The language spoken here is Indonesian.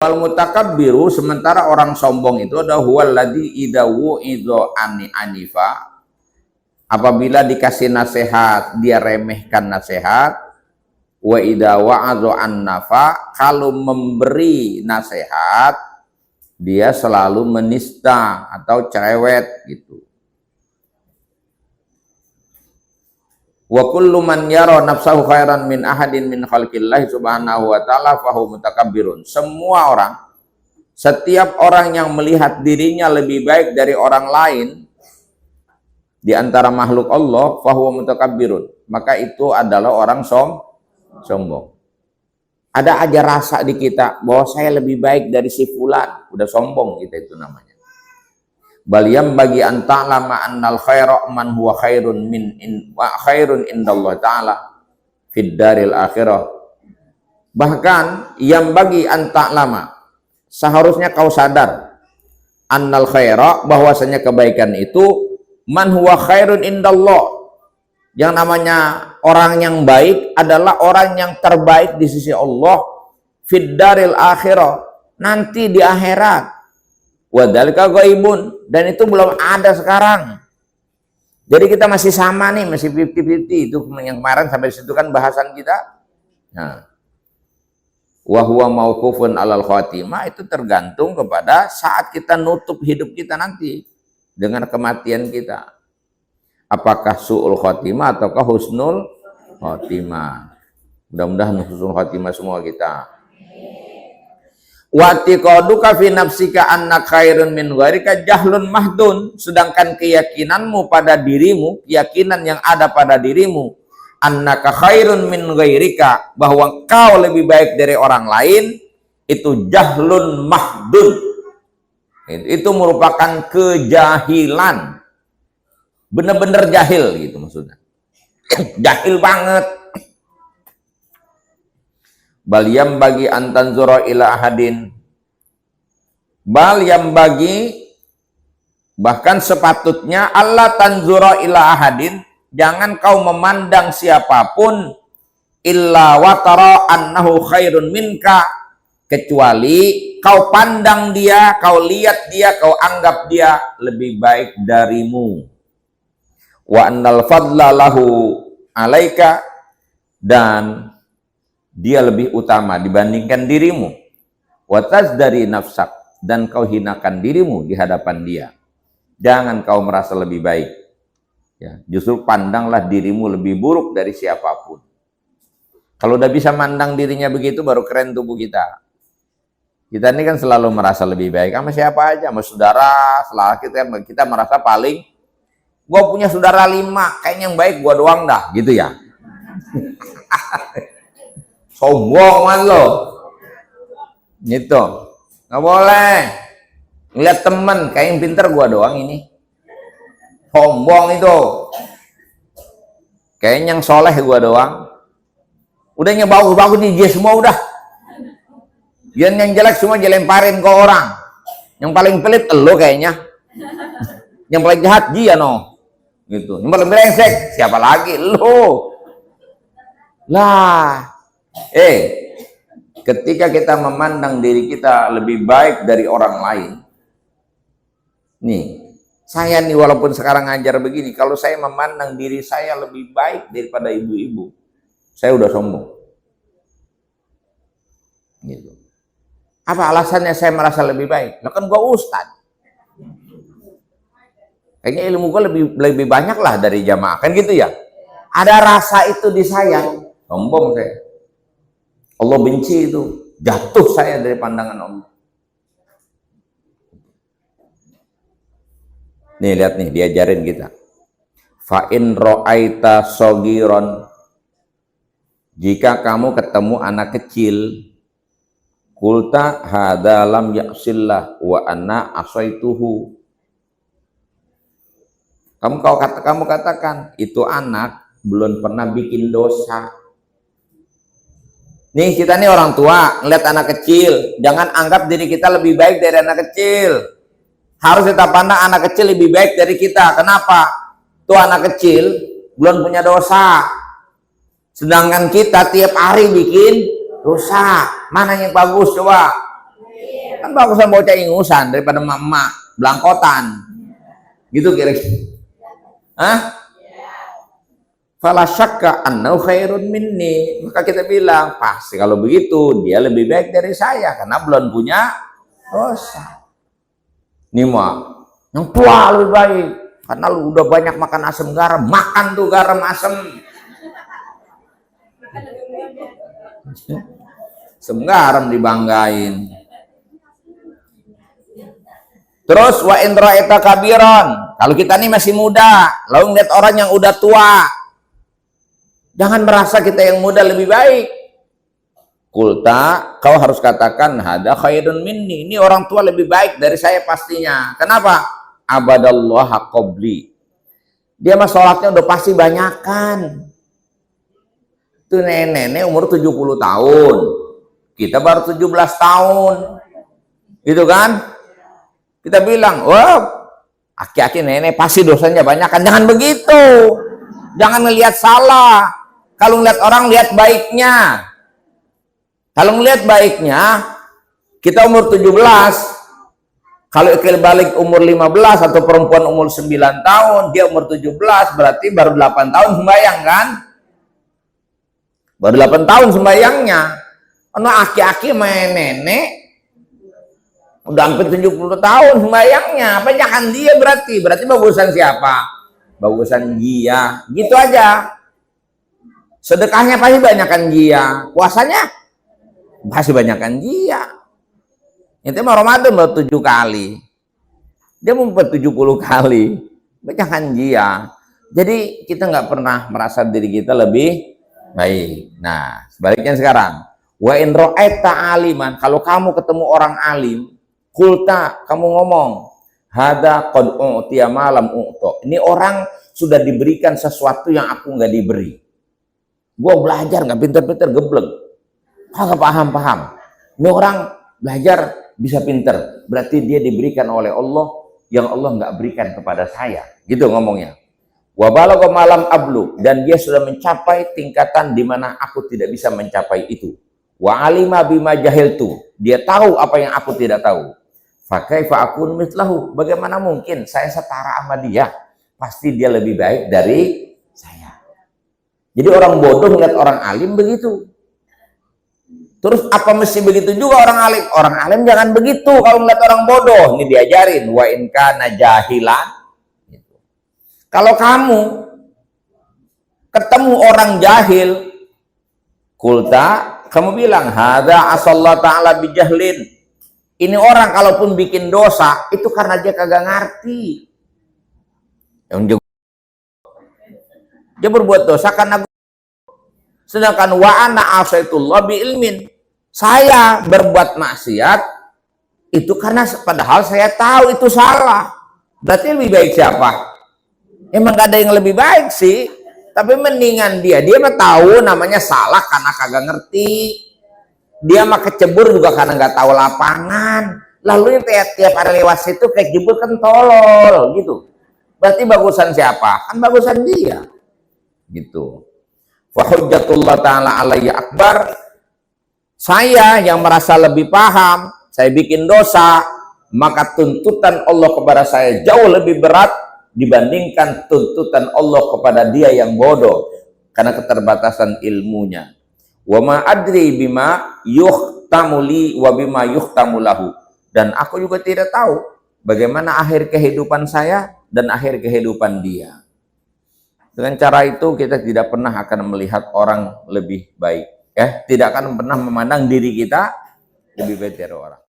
Wal mutakabbiru, sementara orang sombong itu adalah huwallazi idza wu'idza anifa, apabila dikasih nasihat dia remehkan nasihat. Wa idza wa'adza annafa, kalau memberi nasihat dia selalu menista atau cerewet gitu. Wa kullu man yara nafsahu khairan min ahadin min khalqillahi subhanahu wa ta'ala fahu mutakabbirun. Semua orang, setiap orang yang melihat dirinya lebih baik dari orang lain di antara makhluk Allah, fahu mutakabbirun, maka itu adalah orang sombong. Ada aja rasa di kita bahwa saya lebih baik dari si fulan, udah sombong kita, itu namanya. Bal bagi anta'lama annal khaira man huwa khairun khairun indallah ta'ala fid daril akhirah. Bahkan yang bagi anta'lama, seharusnya kau sadar, annal khaira, bahwasanya kebaikan itu man huwa khairun indallah, yang namanya orang yang baik adalah orang yang terbaik di sisi Allah fid daril akhirah, nanti di akhirat. Wadzalika ghaibun, dan itu belum ada sekarang. Jadi kita masih sama nih, masih 50-50. Itu yang kemarin sampai situ kan bahasan kita. Nah, wa huwa mauqufun alal khatimah, itu tergantung kepada saat kita nutup hidup kita nanti dengan kematian kita. Apakah su'ul khatimah ataukah husnul khatimah? Mudah-mudahan husnul khatimah semua kita. Wa tiqaduka fi nafsika anna khairun min ghairika jahlun mahdun, sedangkan keyakinanmu pada dirimu, keyakinan yang ada pada dirimu, annaka khairun min ghairika, bahwa kau lebih baik dari orang lain, itu jahlun mahdun. Itu merupakan kejahilan. Benar-benar jahil gitu maksudnya. Jahil banget. Bal yang bagi antanzura ila ahadin, bal yang bagi, bahkan sepatutnya Allah tanzura ila ahadin, jangan kau memandang siapapun illa watara annahu khairun minka, kecuali kau pandang dia, kau lihat dia, kau anggap dia lebih baik darimu. Wa annal fadla lahu alaika, dan dia lebih utama dibandingkan dirimu. Wa tazdari nafsak, dan kau hinakan dirimu di hadapan dia. Jangan kau merasa lebih baik. Ya, justru pandanglah dirimu lebih buruk dari siapapun. Kalau udah bisa mandang dirinya begitu, baru keren tubuh kita. Kita ini kan selalu merasa lebih baik sama siapa aja, sama saudara. Selalu kita merasa paling, gua punya saudara 5, kayaknya yang baik gua doang dah, gitu ya. Sombong kan lo, gitu. Nggak boleh ngeliat temen kayak yang pinter, gua doang ini. Sombong itu. Kayaknya yang soleh gua doang. Udahnya bagus-bagus nih dia semua udah. Yang jelek semua dilemparin ke orang. Yang paling pelit elo kayaknya. Yang paling jahat dia no. Gitu. Yang paling brengsek siapa lagi? Lo. Lah. Ketika kita memandang diri kita lebih baik dari orang lain, nih, saya nih walaupun sekarang ngajar begini, kalau saya memandang diri saya lebih baik daripada ibu-ibu, saya udah sombong. Gitu. Apa alasannya saya merasa lebih baik? Lah kan gua ustad. Kayaknya ilmu gua lebih banyak lah dari jamaah, kan gitu ya. Ada rasa itu di saya, sombong saya. Allah benci itu, jatuh saya dari pandangan Allah. Nih lihat nih, diajarin kita. Fa in ra'aita sogiron, jika kamu ketemu anak kecil, kulta hadza lam ya'sillah wa anna asaituhu. Kamu katakan, itu anak belum pernah bikin dosa. Nih kita nih orang tua, ngeliat anak kecil, jangan anggap diri kita lebih baik dari anak kecil. Harus kita pandang anak kecil lebih baik dari kita. Kenapa? Tuh anak kecil belum punya dosa. Sedangkan kita tiap hari bikin dosa. Mana yang bagus coba? Kan bagusan bocah ingusan daripada mama belangkotan. Gitu kira-kira. Hah? Fala syakka annahu khairun minni. Maka kita bilang, pasti kalau begitu dia lebih baik dari saya karena belum punya dosa. Nih mah, yang tua lebih baik karena lu udah banyak makan asam garam, makan tuh garam asam. Asam garam dibanggain. Terus wa in ra'aita kabiran, kalau kita nih masih muda, lalu ngeliat orang yang udah tua, jangan merasa kita yang muda lebih baik. Kulta, kau harus katakan hada khairun minni, ini orang tua lebih baik dari saya pastinya. Kenapa? Abadallah qabli. Dia mah sholatnya udah pasti banyakan. Itu nenek-nenek umur 70 tahun. Kita baru 17 tahun. Gitu kan? Kita bilang, wah, aki-aki nenek pasti dosanya banyak kan? Jangan begitu. Jangan ngelihat salah. Kalau ngelihat orang, lihat baiknya. Kalau ngelihat baiknya, kita umur 17. Kalau ikil balik umur 15 atau perempuan umur 9 tahun, dia umur 17, berarti baru 8 tahun sembahyang kan? Baru 8 tahun sembahyangnya. Ono aki-aki main nenek, udah hampir 70 tahun sembayangnya. Apa jangan dia berarti? Berarti bagusan siapa? Bagusan dia. Gitu aja. Sedekahnya pasti banyakkan dia. Puasanya pasti banyakkan dia. Itu mah Ramadan baru 7 kali. Dia mau 70 kali. Banyakkan dia. Jadi kita nggak pernah merasa diri kita lebih baik. Nah, sebaliknya sekarang. Wa in ra'aita aliman, kalau kamu ketemu orang alim, kulta, kamu ngomong, hada qad u'tiya ma lam u'ta. Ini orang sudah diberikan sesuatu yang aku nggak diberi. Gua belajar nggak pinter-pinter, geblek. Kagak paham-paham. Ini orang belajar bisa pinter, berarti dia diberikan oleh Allah yang Allah nggak berikan kepada saya. Gitu ngomongnya. Wa balagha malam ablu, dan dia sudah mencapai tingkatan di mana aku tidak bisa mencapai itu. Wa alima bima jahiltu, dia tahu apa yang aku tidak tahu. Fa kaifa akun mithlahu, bagaimana mungkin saya setara sama dia? Pasti dia lebih baik dari saya. Jadi orang bodoh melihat orang alim begitu. Terus apa mesti begitu juga orang alim? Orang alim jangan begitu kalau melihat orang bodoh. Ini diajarin wa in kana jahilan. Kalau kamu ketemu orang jahil, kulta, kamu bilang hadza asallahu ta'ala bijahlin. Ini orang kalaupun bikin dosa itu karena dia kagak ngerti. Dia berbuat dosa karena, sedangkan wa ana asaitullah bi ilmin. Saya berbuat maksiat itu karena padahal saya tahu itu salah. Berarti lebih baik siapa? Emang gak ada yang lebih baik sih, tapi mendingan dia mah tahu namanya salah karena kagak ngerti. Dia mah kecebur juga karena nggak tahu lapangan. Lalu tiap hari lewat situ kayak jebur kan tolol gitu. Berarti bagusan siapa? Kan bagusan dia. Gitu. Wa hujjatullah ta'ala alayya akbar. Saya yang merasa lebih paham, saya bikin dosa, maka tuntutan Allah kepada saya jauh lebih berat dibandingkan tuntutan Allah kepada dia yang bodoh karena keterbatasan ilmunya. Wa ma adri bima yuhtamu li wa bima yuhtamu lahu. Dan aku juga tidak tahu bagaimana akhir kehidupan saya dan akhir kehidupan dia. Dengan cara itu kita tidak pernah akan melihat orang lebih baik, ya, tidak akan pernah memandang diri kita lebih baik dari orang.